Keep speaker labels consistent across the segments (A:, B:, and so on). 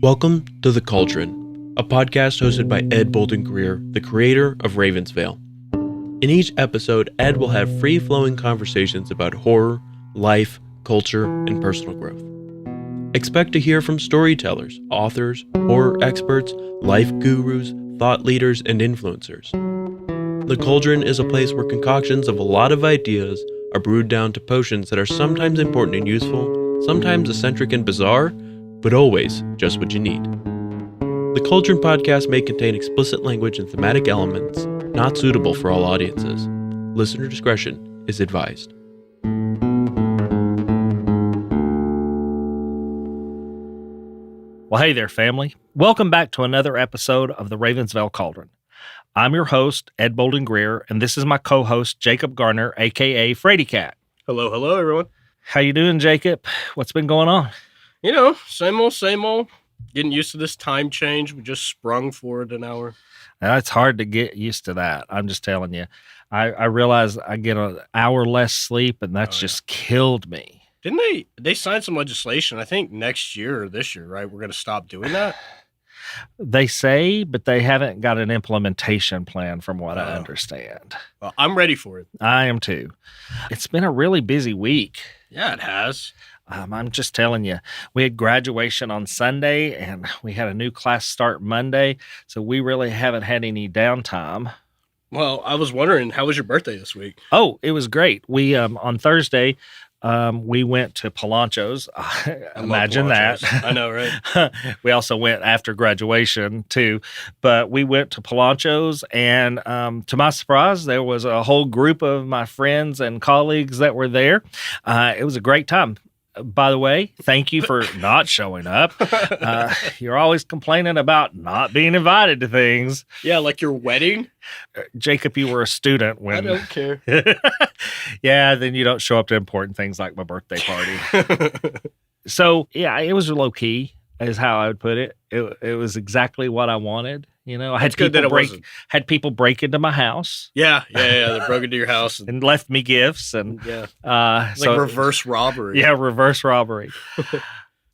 A: Welcome to The Cauldron, a podcast hosted by Ed Bolden-Greer, the creator of Vail. In each episode, Ed will have free-flowing conversations about horror, life, culture, and personal growth. Expect to hear from storytellers, authors, horror experts, life gurus, thought leaders, and influencers. The Cauldron is a place where concoctions of a lot of ideas are brewed down to potions that are sometimes important and useful, sometimes eccentric and bizarre, but always just what you need. The Cauldron podcast may contain explicit language and thematic elements not suitable for all audiences. Listener discretion is advised.
B: Well, hey there, family. Welcome back to another episode of the Vail Cauldron. I'm your host, Ed Bolden-Greer, and this is my co-host, Jacob Garner, a.k.a. Frady Cat.
C: Hello, everyone.
B: How you doing, Jacob? What's been going on?
C: You know, same old. Getting used to this time change. We just sprung forward an hour.
B: It's hard to get used to that. I'm just telling you. I realize I get an hour less sleep, and that's just killed me.
C: Didn't they signed some legislation, I think next year or this year, right? We're going to stop doing that?
B: They say, but they haven't got an implementation plan from what I understand.
C: Well, I'm ready for it.
B: I am too. It's been a really busy week.
C: Yeah, it has.
B: I'm just telling you, we had graduation on Sunday and we had a new class start Monday, so we really haven't had any downtime.
C: Well, I was wondering, how was your birthday this week?
B: Oh, it was great. We, on Thursday, we went to Polancho's. Imagine that.
C: I know, right?
B: We also went after graduation too, but we went to Polancho's, and to my surprise, there was a whole group of my friends and colleagues that were there. It was a great time. By the way, thank you for not showing up. You're always complaining about not being invited to things.
C: Yeah, like your wedding.
B: Jacob, you were a student when...
C: I don't care.
B: Yeah, then you don't show up to important things like my birthday party. So, yeah, it was low-key, is how I would put it. It was exactly what I wanted. You know, I had people break into my house.
C: Yeah. They broke into your house
B: and left me gifts, and
C: like reverse robbery.
B: Yeah, reverse robbery.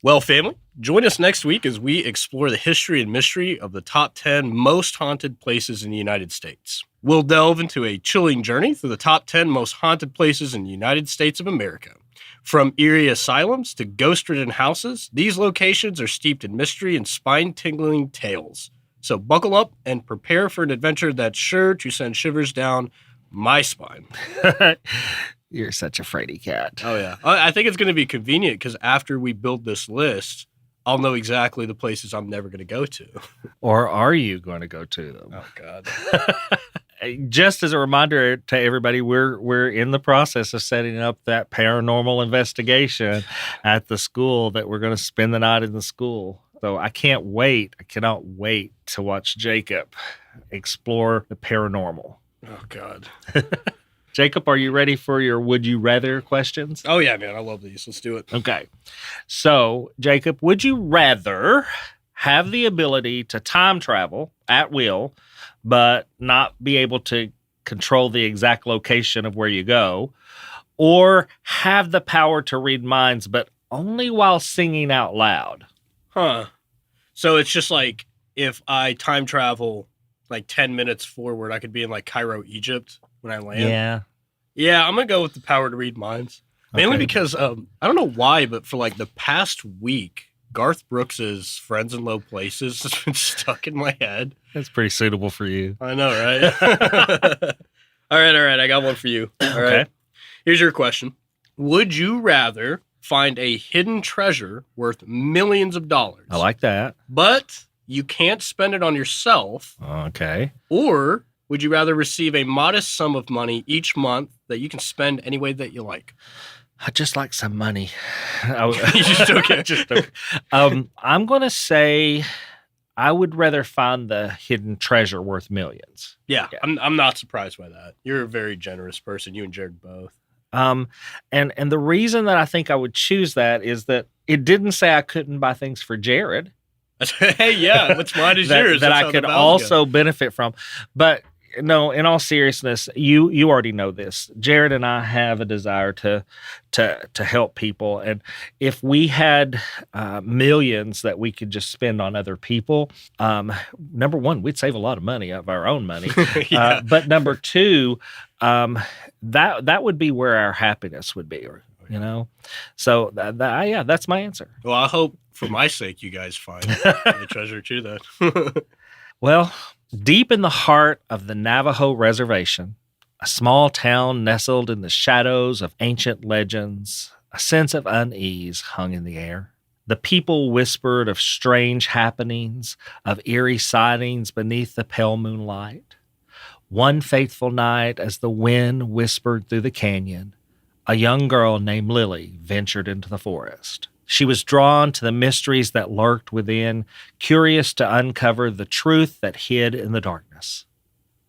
C: Well, family, join us next week as we explore the history and mystery of the top 10 most haunted places in the United States. We'll delve into a chilling journey through the top 10 most haunted places in the United States of America. From eerie asylums to ghost-ridden houses, these locations are steeped in mystery and spine-tingling tales. So buckle up and prepare for an adventure that's sure to send shivers down my spine.
B: You're such a fraidy cat.
C: Oh, yeah. I think it's going to be convenient because after we build this list, I'll know exactly the places I'm never going to go to.
B: Or are you going to go to them?
C: Oh, God.
B: Just as a reminder to everybody, we're in the process of setting up that paranormal investigation at the school that we're going to spend the night in the school. So I cannot wait to watch Jacob explore the paranormal.
C: Oh, God.
B: Jacob, are you ready for your would you rather questions?
C: Oh, yeah, man. I love these. Let's do it.
B: Okay. So, Jacob, would you rather have the ability to time travel at will, but not be able to control the exact location of where you go, or have the power to read minds, but only while singing out loud?
C: Huh. So it's just like if I time travel like 10 minutes forward, I could be in like Cairo, Egypt when I land. Yeah, I'm going to go with the power to read minds. Mainly because, I don't know why, but for like the past week, Garth Brooks's Friends in Low Places has been stuck in my head.
B: That's pretty suitable for you.
C: I know, right? All right. I got one for you. All right. Here's your question. Would you rather find a hidden treasure worth millions of dollars?
B: I like that.
C: But you can't spend it on yourself.
B: Okay.
C: Or would you rather receive a modest sum of money each month that you can spend any way that you like?
B: I just like some money.
C: You just okay.
B: I'm going to say I would rather find the hidden treasure worth millions.
C: Yeah. I'm not surprised by that. You're a very generous person. You and Jared both.
B: And the reason that I think I would choose that is that it didn't say I couldn't buy things for Jared.
C: Hey, yeah, what's mine is yours.
B: That I could also benefit from. But no, in all seriousness, you already know this. Jared and I have a desire to help people, and if we had millions that we could just spend on other people, number one, we'd save a lot of money of our own money.
C: Yeah.
B: But number two, that would be where our happiness would be. You know, so yeah, that's my answer.
C: Well, I hope for my sake you guys find the treasure too. Then.
B: Well, deep in the heart of the Navajo reservation, a small town nestled in the shadows of ancient legends, a sense of unease hung in the air. The people whispered of strange happenings, of eerie sightings beneath the pale moonlight. One fateful night, as the wind whispered through the canyon, a young girl named Lily ventured into the forest. She was drawn to the mysteries that lurked within, curious to uncover the truth that hid in the darkness.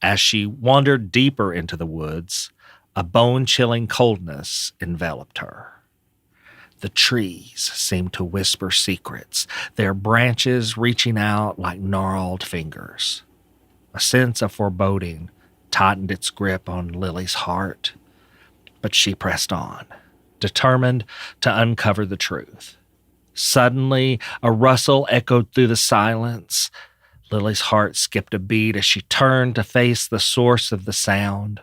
B: As she wandered deeper into the woods, a bone-chilling coldness enveloped her. The trees seemed to whisper secrets, their branches reaching out like gnarled fingers. A sense of foreboding tightened its grip on Lily's heart, but she pressed on, determined to uncover the truth. Suddenly, a rustle echoed through the silence. Lily's heart skipped a beat as she turned to face the source of the sound.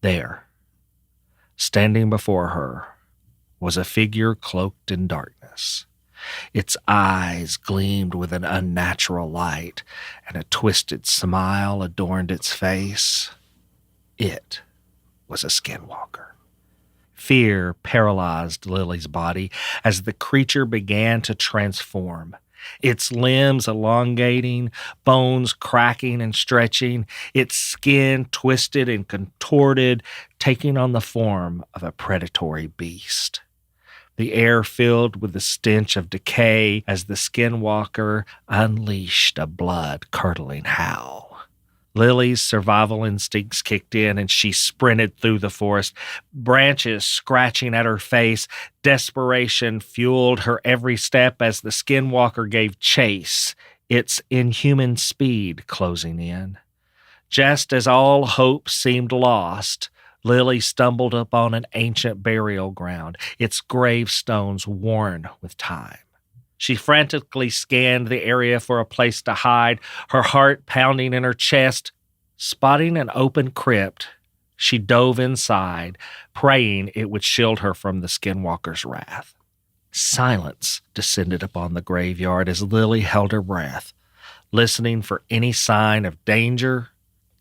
B: There, standing before her, was a figure cloaked in darkness. Its eyes gleamed with an unnatural light, and a twisted smile adorned its face. It was a skinwalker. Fear paralyzed Lily's body as the creature began to transform. Its limbs elongating, bones cracking and stretching, its skin twisted and contorted, taking on the form of a predatory beast. The air filled with the stench of decay as the skinwalker unleashed a blood-curdling howl. Lily's survival instincts kicked in, and she sprinted through the forest, branches scratching at her face. Desperation fueled her every step as the skinwalker gave chase, its inhuman speed closing in. Just as all hope seemed lost, Lily stumbled upon an ancient burial ground, its gravestones worn with time. She frantically scanned the area for a place to hide, her heart pounding in her chest. Spotting an open crypt, she dove inside, praying it would shield her from the skinwalker's wrath. Silence descended upon the graveyard as Lily held her breath, listening for any sign of danger.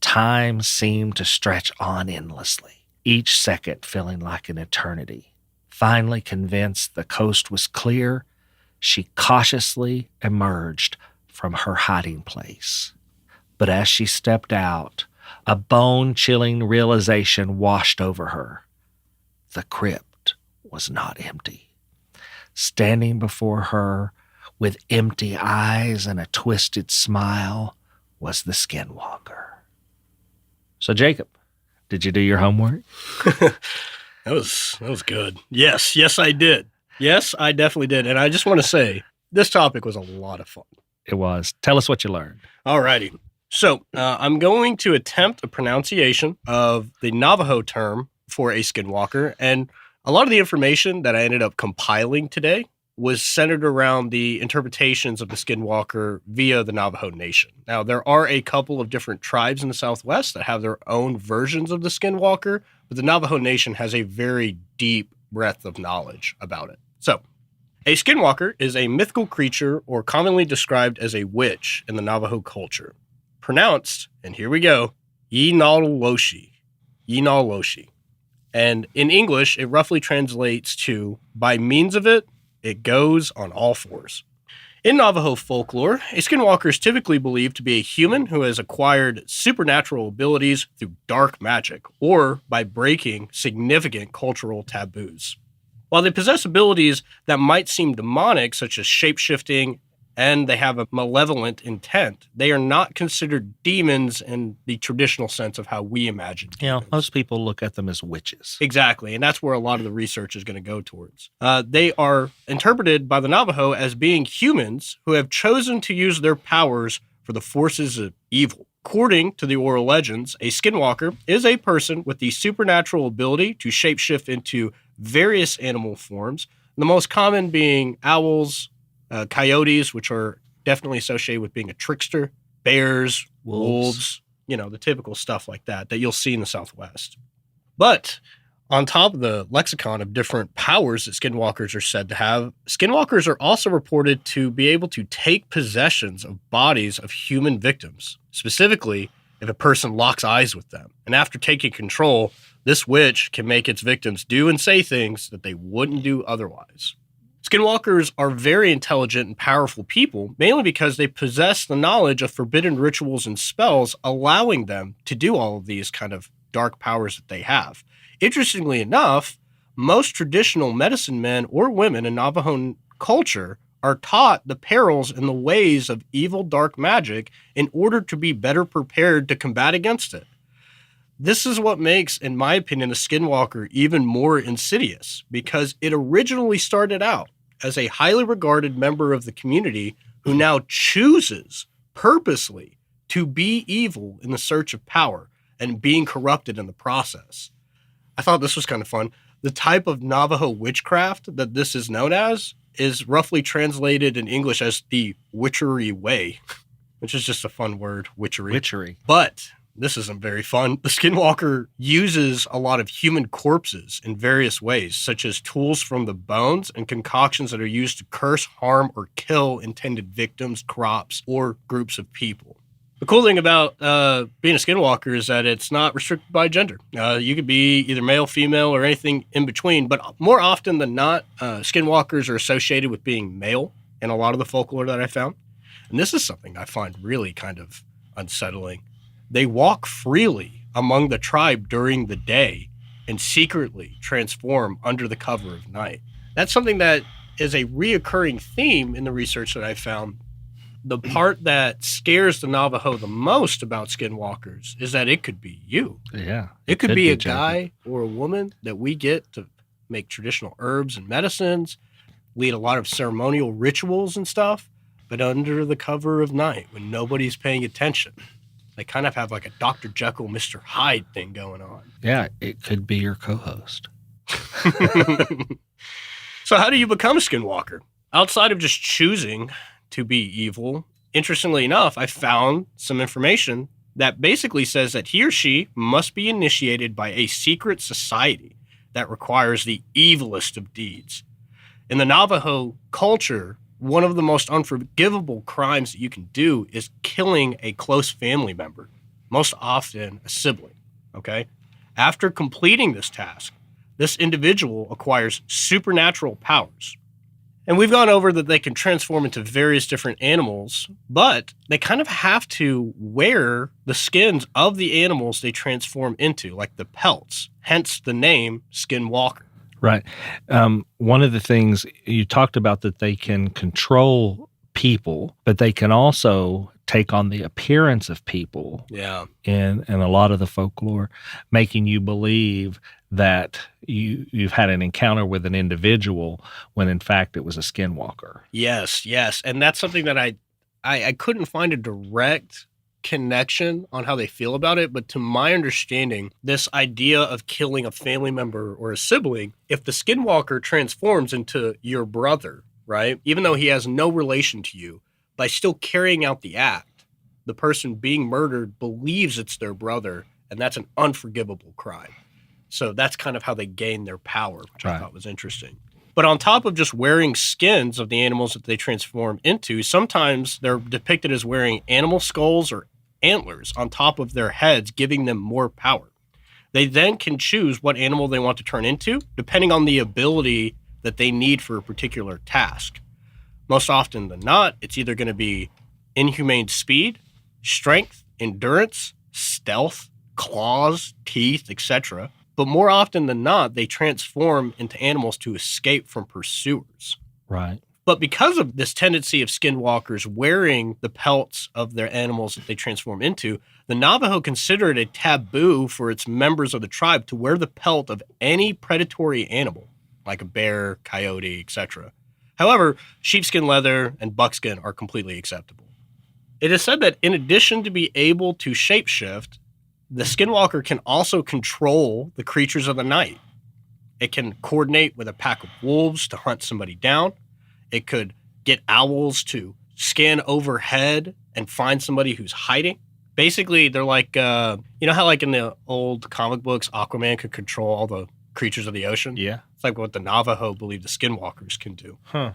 B: Time seemed to stretch on endlessly, each second feeling like an eternity. Finally convinced the coast was clear, she cautiously emerged from her hiding place. But as she stepped out, a bone-chilling realization washed over her. The crypt was not empty. Standing before her, with empty eyes and a twisted smile, was the skinwalker. So, Jacob, did you do your homework?
C: That was good. Yes, I did. Yes, I definitely did. And I just want to say, this topic was a lot of fun.
B: It was. Tell us what you learned.
C: All righty. So I'm going to attempt a pronunciation of the Navajo term for a skinwalker. And a lot of the information that I ended up compiling today was centered around the interpretations of the skinwalker via the Navajo Nation. Now, there are a couple of different tribes in the Southwest that have their own versions of the skinwalker, but the Navajo Nation has a very deep breadth of knowledge about it. So, a skinwalker is a mythical creature or commonly described as a witch in the Navajo culture. Pronounced, and here we go, Yinaloshi. Yinaloshi. And in English, it roughly translates to, by means of it, it goes on all fours. In Navajo folklore, a skinwalker is typically believed to be a human who has acquired supernatural abilities through dark magic or by breaking significant cultural taboos. While they possess abilities that might seem demonic, such as shape-shifting, and they have a malevolent intent, they are not considered demons in the traditional sense of how we imagine demons.
B: Most people look at them as witches.
C: Exactly, and that's where a lot of the research is going to go towards. They are interpreted by the Navajo as being humans who have chosen to use their powers for the forces of evil. According to the oral legends, a skinwalker is a person with the supernatural ability to shapeshift into various animal forms, the most common being owls, coyotes, which are definitely associated with being a trickster, bears, wolves, the typical stuff like that you'll see in the Southwest. But on top of the lexicon of different powers that skinwalkers are said to have, skinwalkers are also reported to be able to take possessions of bodies of human victims, specifically if a person locks eyes with them. And after taking control, this witch can make its victims do and say things that they wouldn't do otherwise. Skinwalkers are very intelligent and powerful people, mainly because they possess the knowledge of forbidden rituals and spells, allowing them to do all of these kind of dark powers that they have. Interestingly enough, most traditional medicine men or women in Navajo culture are taught the perils and the ways of evil dark magic in order to be better prepared to combat against it. This is what makes, in my opinion, the skinwalker even more insidious, because it originally started out as a highly regarded member of the community who now chooses purposely to be evil in the search of power and being corrupted in the process. I thought this was kind of fun. The type of Navajo witchcraft that this is known as is roughly translated in English as the witchery way, which is just a fun word, witchery.
B: Witchery.
C: But this isn't very fun. The skinwalker uses a lot of human corpses in various ways, such as tools from the bones and concoctions that are used to curse, harm, or kill intended victims, crops, or groups of people. The cool thing about being a skinwalker is that it's not restricted by gender. You could be either male, female, or anything in between, but more often than not, skinwalkers are associated with being male in a lot of the folklore that I found. And this is something I find really kind of unsettling. They walk freely among the tribe during the day and secretly transform under the cover of night. That's something that is a reoccurring theme in the research that I found. The part that scares the Navajo the most about skinwalkers is that it could be you.
B: Yeah.
C: It could be a guy or a woman that we get to make traditional herbs and medicines, lead a lot of ceremonial rituals and stuff, but under the cover of night when nobody's paying attention. They kind of have like a Dr. Jekyll, Mr. Hyde thing going on.
B: Yeah, it could be your co-host.
C: So how do you become a skinwalker? Outside of just choosing to be evil, interestingly enough, I found some information that basically says that he or she must be initiated by a secret society that requires the evilest of deeds. In the Navajo culture, one of the most unforgivable crimes that you can do is killing a close family member, most often a sibling, okay? After completing this task, this individual acquires supernatural powers. And we've gone over that they can transform into various different animals, but they kind of have to wear the skins of the animals they transform into, like the pelts, hence the name Skinwalker.
B: Right. One of the things you talked about that they can control people, but they can also take on the appearance of people.
C: Yeah.
B: In a lot of the folklore, making you believe that you've had an encounter with an individual when in fact it was a skinwalker.
C: Yes. And that's something that I couldn't find a direct connection on how they feel about it, but to my understanding, this idea of killing a family member or a sibling, if the skinwalker transforms into your brother, right, even though he has no relation to you, by still carrying out the act, the person being murdered believes it's their brother, and that's an unforgivable crime. So that's kind of how they gain their power, which I thought was interesting. But on top of just wearing skins of the animals that they transform into, sometimes they're depicted as wearing animal skulls or antlers on top of their heads, giving them more power. They then can choose what animal they want to turn into, depending on the ability that they need for a particular task. Most often than not, it's either going to be inhumane speed, strength, endurance, stealth, claws, teeth, etc. But more often than not, they transform into animals to escape from pursuers.
B: Right.
C: But because of this tendency of skinwalkers wearing the pelts of their animals that they transform into, the Navajo consider it a taboo for its members of the tribe to wear the pelt of any predatory animal, like a bear, coyote, etc. However, sheepskin leather and buckskin are completely acceptable. It is said that in addition to be able to shapeshift, the Skinwalker can also control the creatures of the night. It can coordinate with a pack of wolves to hunt somebody down. It could get owls to scan overhead and find somebody who's hiding. Basically, they're like, you know how like in the old comic books, Aquaman could control all the creatures of the ocean?
B: Yeah.
C: It's like what the Navajo believe the Skinwalkers can do.
B: Huh.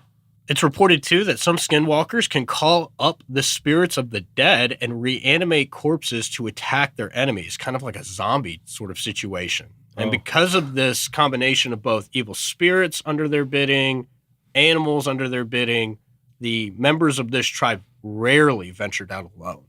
C: It's reported, too, that some Skinwalkers can call up the spirits of the dead and reanimate corpses to attack their enemies, kind of like a zombie sort of situation. And because of this combination of both evil spirits under their bidding, animals under their bidding, the members of this tribe rarely ventured out alone.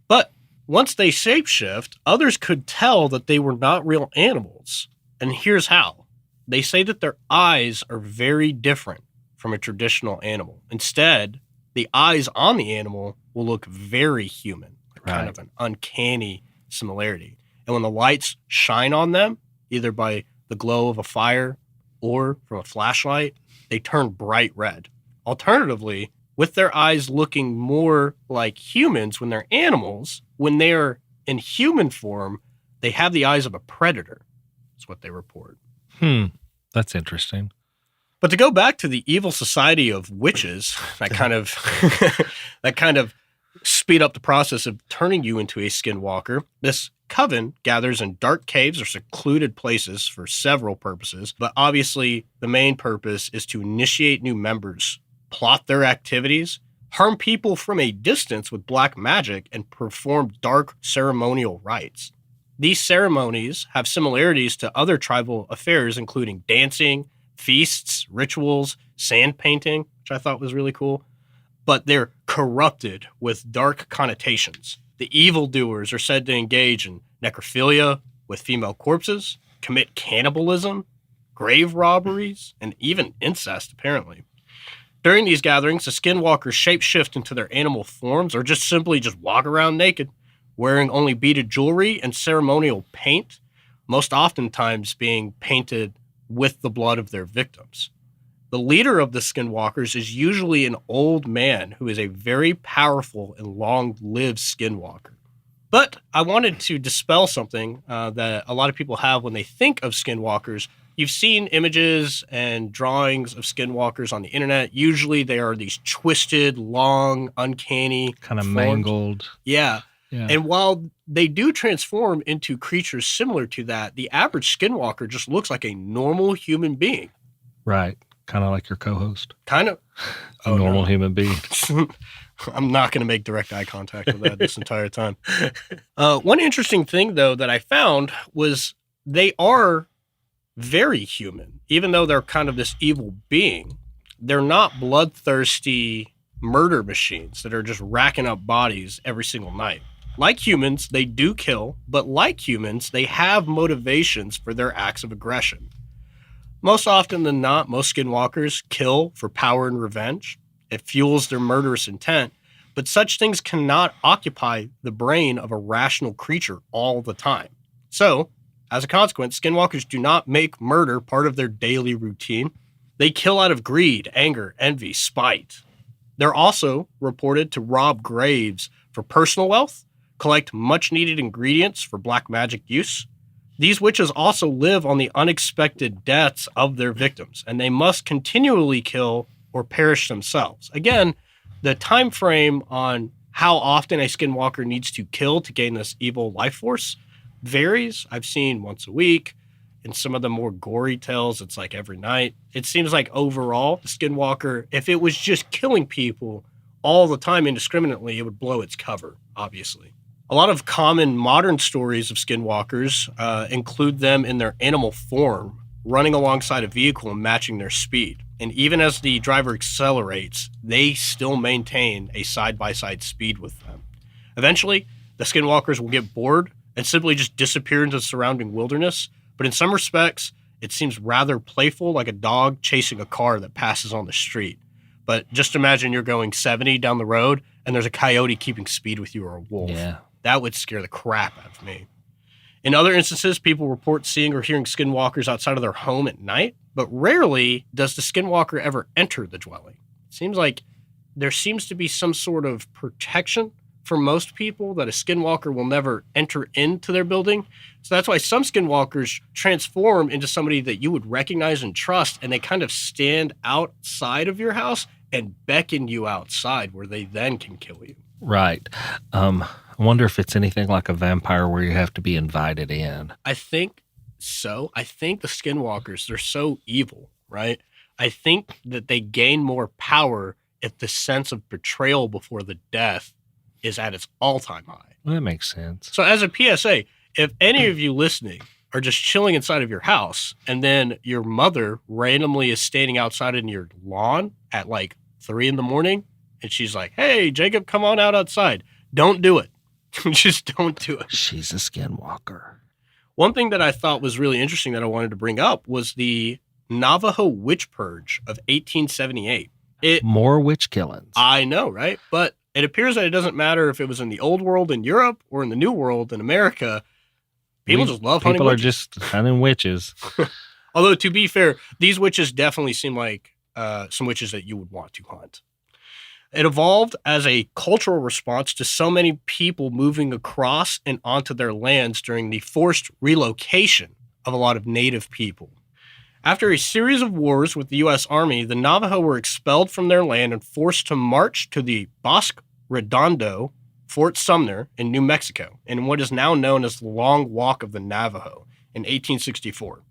C: But once they shapeshift, others could tell that they were not real animals. And here's how. They say that their eyes are very different from a traditional animal. Instead, the eyes on the animal will look very human, kind of an uncanny similarity. And when the lights shine on them, either by the glow of a fire or from a flashlight, they turn bright red. Alternatively, with their eyes looking more like humans when they're animals, when they're in human form, they have the eyes of a predator. That's what they report.
B: That's interesting.
C: But to go back to the evil society of witches, that kind of speed up the process of turning you into a skinwalker. This coven gathers in dark caves or secluded places for several purposes, but obviously the main purpose is to initiate new members, plot their activities, harm people from a distance with black magic, and perform dark ceremonial rites. These ceremonies have similarities to other tribal affairs, including dancing, feasts, rituals, sand painting, which I thought was really cool, but they're corrupted with dark connotations. The evildoers are said to engage in necrophilia with female corpses, commit cannibalism, grave robberies, and even incest, apparently. During these gatherings, the skinwalkers shapeshift into their animal forms or just simply walk around naked, wearing only beaded jewelry and ceremonial paint, most oftentimes being painted with the blood of their victims. The leader of the skinwalkers is usually an old man who is a very powerful and long-lived skinwalker. But I wanted to dispel something that a lot of people have when they think of skinwalkers. You've seen images and drawings of skinwalkers on the internet. Usually they are these twisted, long, uncanny,
B: kind of
C: forms.
B: mangled.
C: Yeah. And while they do transform into creatures similar to that, the average skinwalker just looks like a normal human being.
B: Right. Kind of like your co-host.
C: Kind of.
B: A normal human being.
C: I'm not going to make direct eye contact with that this entire time. One interesting thing, though, that I found was they are very human. Even though they're kind of this evil being, they're not bloodthirsty murder machines that are just racking up bodies every single night. Like humans, they do kill, but like humans, they have motivations for their acts of aggression. Most often than not, most skinwalkers kill for power and revenge. It fuels their murderous intent, but such things cannot occupy the brain of a rational creature all the time. So, as a consequence, skinwalkers do not make murder part of their daily routine. They kill out of greed, anger, envy, spite. They're also reported to rob graves for personal wealth, collect much-needed ingredients for black magic use. These witches also live on the unexpected deaths of their victims, and they must continually kill or perish themselves. Again, the time frame on how often a skinwalker needs to kill to gain this evil life force varies. I've seen once a week. In some of the more gory tales, it's like every night. It seems like overall, the skinwalker, if it was just killing people all the time indiscriminately, it would blow its cover, obviously. A lot of common modern stories of skinwalkers include them in their animal form, running alongside a vehicle and matching their speed. And even as the driver accelerates, they still maintain a side-by-side speed with them. Eventually, the skinwalkers will get bored and simply just disappear into the surrounding wilderness. But in some respects, it seems rather playful, like a dog chasing a car that passes on the street. But just imagine you're going 70 down the road and there's a coyote keeping speed with you or a wolf.
B: Yeah.
C: That would scare the crap out of me. In other instances, people report seeing or hearing skinwalkers outside of their home at night, but rarely does the skinwalker ever enter the dwelling. It seems like there seems to be some sort of protection for most people that a skinwalker will never enter into their building. So that's why some skinwalkers transform into somebody that you would recognize and trust, and they kind of stand outside of your house and beckon you outside where they then can kill you.
B: Right. I wonder if it's anything like a vampire where you have to be invited in.
C: I think so. I think the skinwalkers, they're so evil, right? I think that they gain more power if the sense of betrayal before the death is at its all-time high.
B: Well, that makes sense.
C: So as a PSA, if any of you listening are just chilling inside of your house and then your mother randomly is standing outside in your lawn at like 3 a.m. and she's like, hey, Jacob, come on outside. Don't do it. Just don't do it.
B: She's a skinwalker.
C: One thing that I thought was really interesting that I wanted to bring up was the Navajo witch purge of 1878.
B: More witch killings.
C: I know, right? But it appears that it doesn't matter if it was in the old world in Europe or in the new world in America. People just love hunting witches.
B: People are just hunting witches.
C: Although, to be fair, these witches definitely seem like some witches that you would want to hunt. It evolved as a cultural response to so many people moving across and onto their lands during the forced relocation of a lot of native people. After a series of wars with the U.S. Army, the Navajo were expelled from their land and forced to march to the Bosque Redondo, Fort Sumner in New Mexico, in what is now known as the Long Walk of the Navajo in 1864.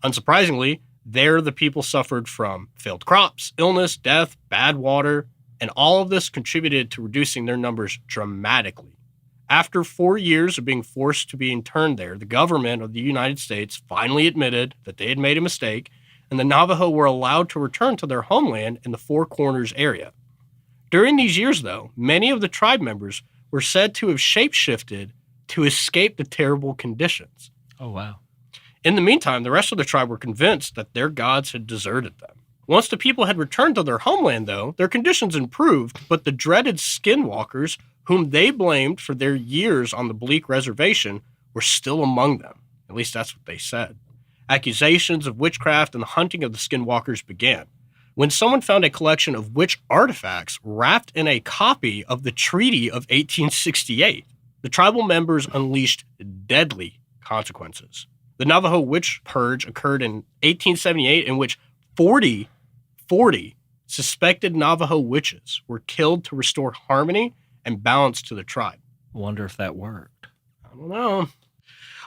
C: Unsurprisingly, there the people suffered from failed crops, illness, death, bad water, and all of this contributed to reducing their numbers dramatically. After 4 years of being forced to be interned there, the government of the United States finally admitted that they had made a mistake, and the Navajo were allowed to return to their homeland in the Four Corners area. During these years, though, many of the tribe members were said to have shapeshifted to escape the terrible conditions.
B: Oh, wow.
C: In the meantime, the rest of the tribe were convinced that their gods had deserted them. Once the people had returned to their homeland, though, their conditions improved, but the dreaded skinwalkers, whom they blamed for their years on the bleak reservation, were still among them. At least that's what they said. Accusations of witchcraft and the hunting of the skinwalkers began. When someone found a collection of witch artifacts wrapped in a copy of the Treaty of 1868, the tribal members unleashed deadly consequences. The Navajo witch purge occurred in 1878, in which 40 suspected Navajo witches were killed to restore harmony and balance to the tribe.
B: Wonder if that worked.
C: I don't know.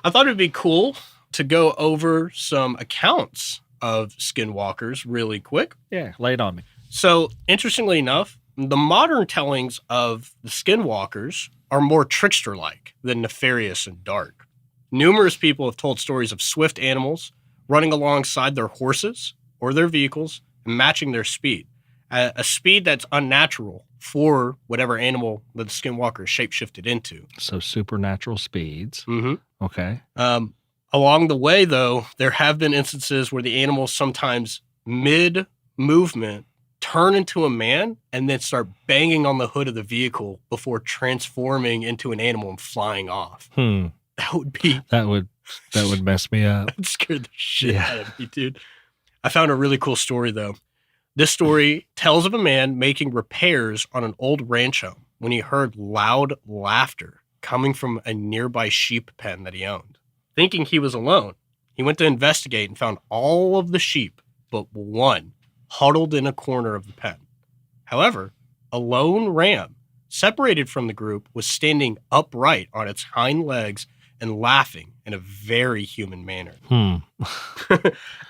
C: I thought it'd be cool to go over some accounts of skinwalkers really quick.
B: Yeah, lay it on me.
C: So, interestingly enough, the modern tellings of the skinwalkers are more trickster-like than nefarious and dark. Numerous people have told stories of swift animals running alongside their horses or their vehicles and matching their speed, a speed that's unnatural for whatever animal that the skinwalker is shapeshifted into.
B: So supernatural speeds.
C: Mm-hmm.
B: Okay.
C: Along the way, though, there have been instances where the animals sometimes mid-movement turn into a man and then start banging on the hood of the vehicle before transforming into an animal and flying off. That would be...
B: That would mess me up.
C: That scared the shit out of me, dude. I found a really cool story, though. This story tells of a man making repairs on an old ranch home when he heard loud laughter coming from a nearby sheep pen that he owned. Thinking he was alone, he went to investigate and found all of the sheep but one huddled in a corner of the pen. However, a lone ram, separated from the group, was standing upright on its hind legs and laughing in a very human manner.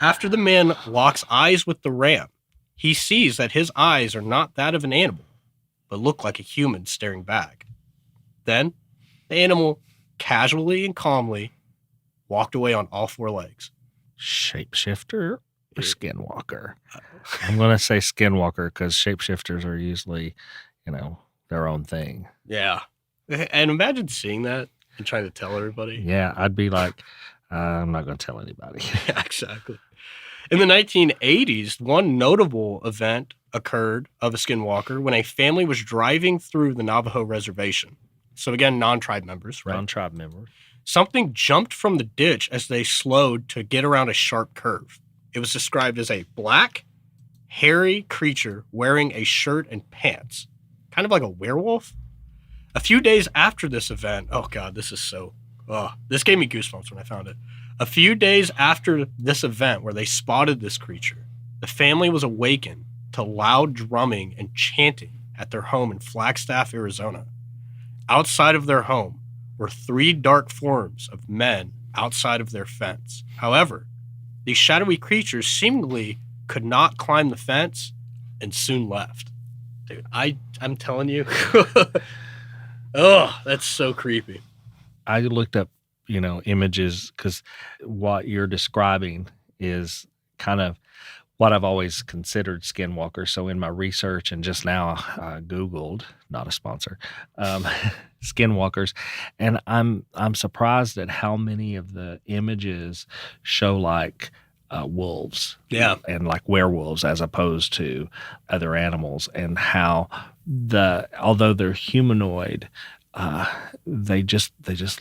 C: After the man locks eyes with the ram, he sees that his eyes are not that of an animal, but look like a human staring back. Then, the animal casually and calmly walked away on all four legs.
B: Shapeshifter or skinwalker? I'm going to say skinwalker because shapeshifters are usually, their own thing.
C: Yeah. And imagine seeing that and trying to tell everybody.
B: Yeah, I'd be like, I'm not going to tell anybody.
C: Yeah, exactly. In the 1980s, one notable event occurred of a skinwalker when a family was driving through the Navajo reservation. So again, non-tribe members, right?
B: Non-tribe members.
C: Something jumped from the ditch as they slowed to get around a sharp curve. It was described as a black, hairy creature wearing a shirt and pants, kind of like a werewolf. A few days after this event, oh God, this gave me goosebumps when I found it. A few days after this event where they spotted this creature, the family was awakened to loud drumming and chanting at their home in Flagstaff, Arizona. Outside of their home were 3 dark forms of men outside of their fence. However, these shadowy creatures seemingly could not climb the fence and soon left. Dude, I'm telling you. Oh, that's so creepy.
B: I looked up, images because what you're describing is kind of what I've always considered skinwalkers. So in my research and just now I Googled, not a sponsor, skinwalkers, and I'm surprised at how many of the images show like wolves, and like werewolves as opposed to other animals, and how although they're humanoid, they just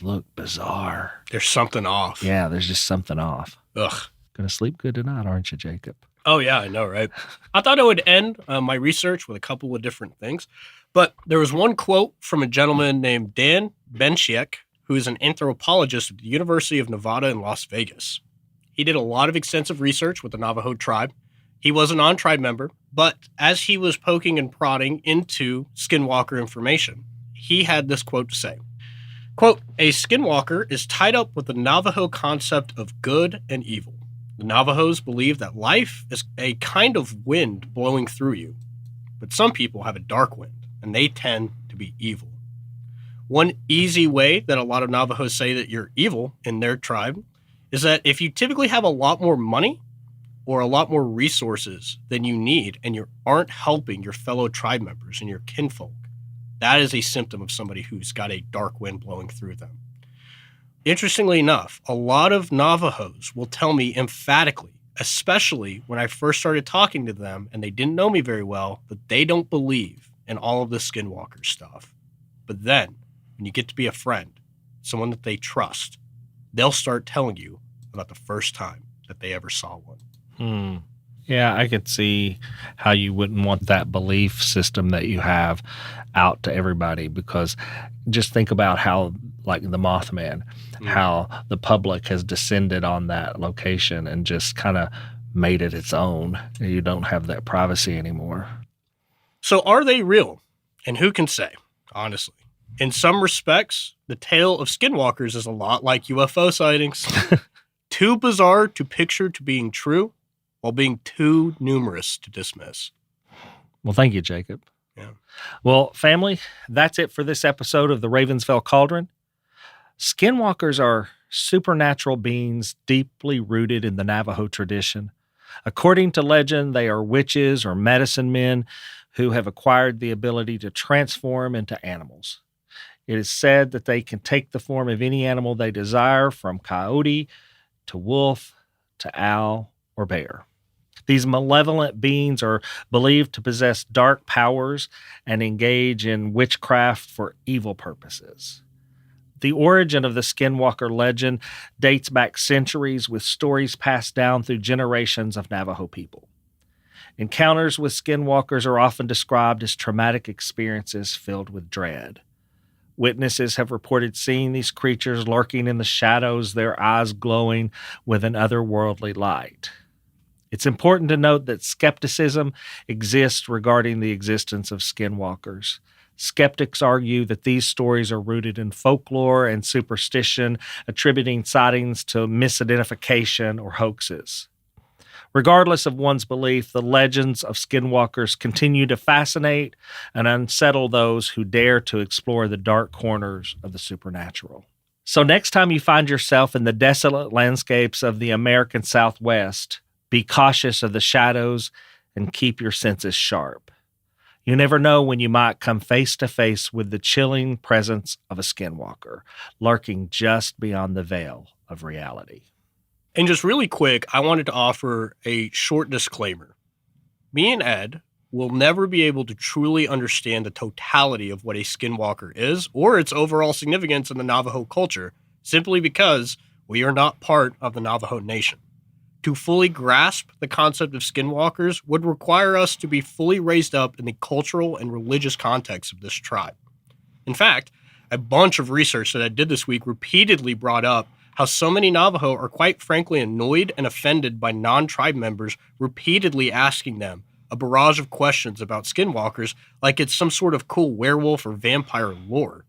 B: look bizarre.
C: There's something off.
B: Yeah, there's just something off.
C: Ugh.
B: Gonna sleep good tonight, aren't you, Jacob?
C: Oh, yeah, I know, right? I thought I would end my research with a couple of different things, but there was one quote from a gentleman named Dan Benchiek, who is an anthropologist at the University of Nevada in Las Vegas. He did a lot of extensive research with the Navajo tribe. He was a non-tribe member, but as he was poking and prodding into skinwalker information, he had this quote to say, quote, "A skinwalker is tied up with the Navajo concept of good and evil. The Navajos believe that life is a kind of wind blowing through you, but some people have a dark wind, and they tend to be evil. One easy way that a lot of Navajos say that you're evil in their tribe is that if you typically have a lot more money or a lot more resources than you need and you aren't helping your fellow tribe members and your kinfolk, that is a symptom of somebody who's got a dark wind blowing through them." Interestingly enough, a lot of Navajos will tell me emphatically, especially when I first started talking to them and they didn't know me very well, that they don't believe in all of the skinwalker stuff. But then, when you get to be a friend, someone that they trust, they'll start telling you about the first time that they ever saw one.
B: Yeah, I could see how you wouldn't want that belief system that you have out to everybody, because just think about how, like the Mothman, how the public has descended on that location and just kind of made it its own. You don't have that privacy anymore.
C: So are they real? And who can say, honestly? In some respects, the tale of skinwalkers is a lot like UFO sightings. Too bizarre to picture to being true, while being too numerous to dismiss.
B: Well, thank you, Jacob.
C: Yeah.
B: Well, family, that's it for this episode of the Ravensvale Cauldron. Skinwalkers are supernatural beings deeply rooted in the Navajo tradition. According to legend, they are witches or medicine men who have acquired the ability to transform into animals. It is said that they can take the form of any animal they desire, from coyote to wolf to owl or bear. These malevolent beings are believed to possess dark powers and engage in witchcraft for evil purposes. The origin of the Skinwalker legend dates back centuries, with stories passed down through generations of Navajo people. Encounters with skinwalkers are often described as traumatic experiences filled with dread. Witnesses have reported seeing these creatures lurking in the shadows, their eyes glowing with an otherworldly light. It's important to note that skepticism exists regarding the existence of skinwalkers. Skeptics argue that these stories are rooted in folklore and superstition, attributing sightings to misidentification or hoaxes. Regardless of one's belief, the legends of skinwalkers continue to fascinate and unsettle those who dare to explore the dark corners of the supernatural. So next time you find yourself in the desolate landscapes of the American Southwest, be cautious of the shadows and keep your senses sharp. You never know when you might come face to face with the chilling presence of a skinwalker, lurking just beyond the veil of reality.
C: And just really quick, I wanted to offer a short disclaimer. Me and Ed will never be able to truly understand the totality of what a skinwalker is or its overall significance in the Navajo culture, simply because we are not part of the Navajo Nation. To fully grasp the concept of skinwalkers would require us to be fully raised up in the cultural and religious context of this tribe. In fact, a bunch of research that I did this week repeatedly brought up how so many Navajo are quite frankly annoyed and offended by non-tribe members repeatedly asking them a barrage of questions about skinwalkers like it's some sort of cool werewolf or vampire lore.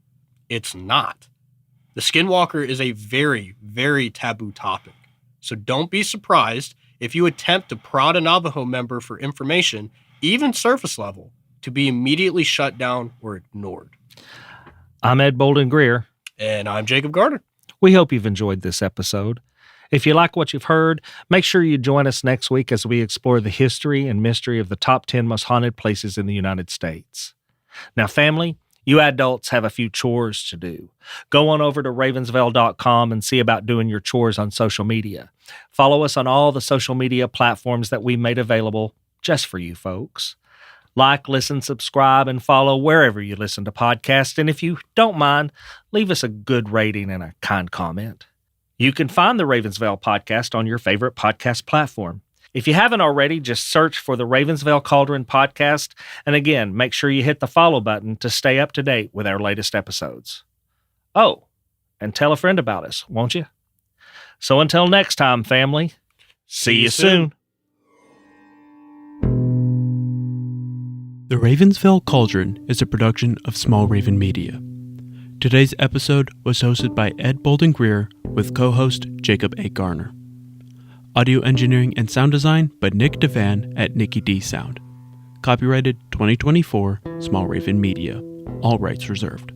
C: It's not. The skinwalker is a very, very taboo topic. So don't be surprised if you attempt to prod a Navajo member for information, even surface level, to be immediately shut down or ignored.
B: I'm Ed Bolden Greer.
C: And I'm Jacob Garner.
B: We hope you've enjoyed this episode. If you like what you've heard, make sure you join us next week as we explore the history and mystery of the top 10 most haunted places in the United States. Now, family, you adults have a few chores to do. Go on over to ravensvail.com and see about doing your chores on social media. Follow us on all the social media platforms that we made available just for you folks. Like, listen, subscribe, and follow wherever you listen to podcasts. And if you don't mind, leave us a good rating and a kind comment. You can find the Ravensvail podcast on your favorite podcast platform. If you haven't already, just search for the Ravensvail Cauldron podcast. And again, make sure you hit the follow button to stay up to date with our latest episodes. Oh, and tell a friend about us, won't you? So until next time, family, see you soon.
A: The Ravensvail Cauldron is a production of Small Raven Media. Today's episode was hosted by Ed Bolden Greer with co-host Jacob A. Garner. Audio engineering and sound design by Nick Devan at Nicky D Sound. Copyrighted 2024 Small Raven Media. All rights reserved.